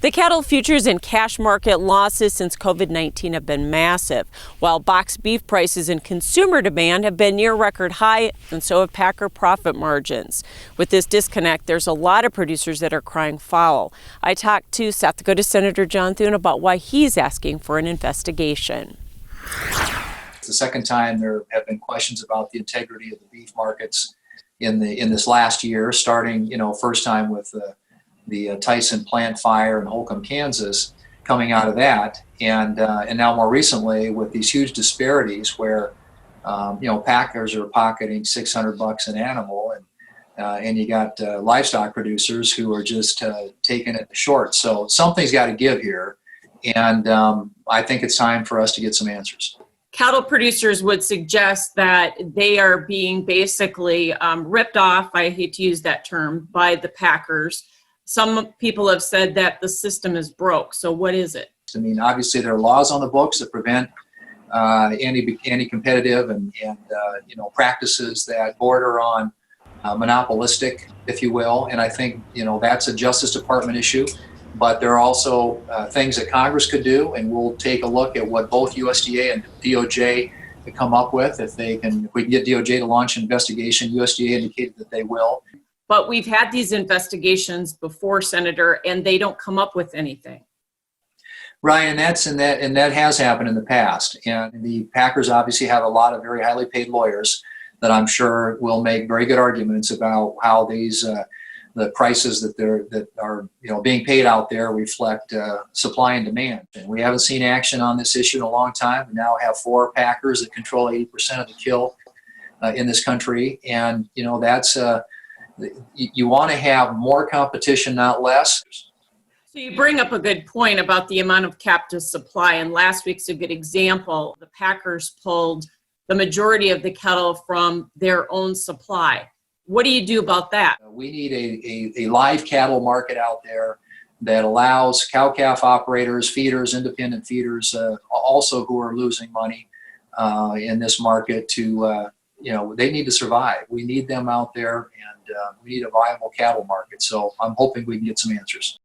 The cattle futures and cash market losses since COVID-19 have been massive, while box beef prices and consumer demand have been near record high, and so have packer profit margins. With this disconnect, there's a lot of producers that are crying foul. I talked to South Dakota Senator John Thune about why he's asking for an investigation. It's the second time there have been questions about the integrity of the beef markets in this last year, starting, first time with the Tyson plant fire in Holcomb, Kansas, coming out of that, and now more recently with these huge disparities where packers are pocketing $600 an animal, and you got livestock producers who are just taking it short. So something's got to give here, and I think it's time for us to get some answers. Cattle producers would suggest that they are being basically ripped off, I hate to use that term, by the packers. Some people have said that the system is broke. So what is it? I mean, obviously there are laws on the books that prevent anti-competitive and practices that border on monopolistic, if you will. And I think, that's a Justice Department issue. But there are also things that Congress could do, and we'll take a look at what both USDA and DOJ can come up with. If we can get DOJ to launch an investigation, USDA indicated that they will. But we've had these investigations before, Senator, and they don't come up with anything. Right, and that has happened in the past. And the packers obviously have a lot of very highly paid lawyers that I'm sure will make very good arguments about how these the prices that are being paid out there reflect supply and demand. And we haven't seen action on this issue in a long time. We now have 4 packers that control 80% of the kill in this country, and that's you want to have more competition, not less. So you bring up a good point about the amount of captive supply, and last week's a good example. The packers pulled the majority of the cattle from their own supply. What do you do about that? We need a live cattle market out there that allows cow-calf operators, feeders, independent feeders, also who are losing money in this market to, they need to survive. We need them out there, and we need a viable cattle market. So I'm hoping we can get some answers.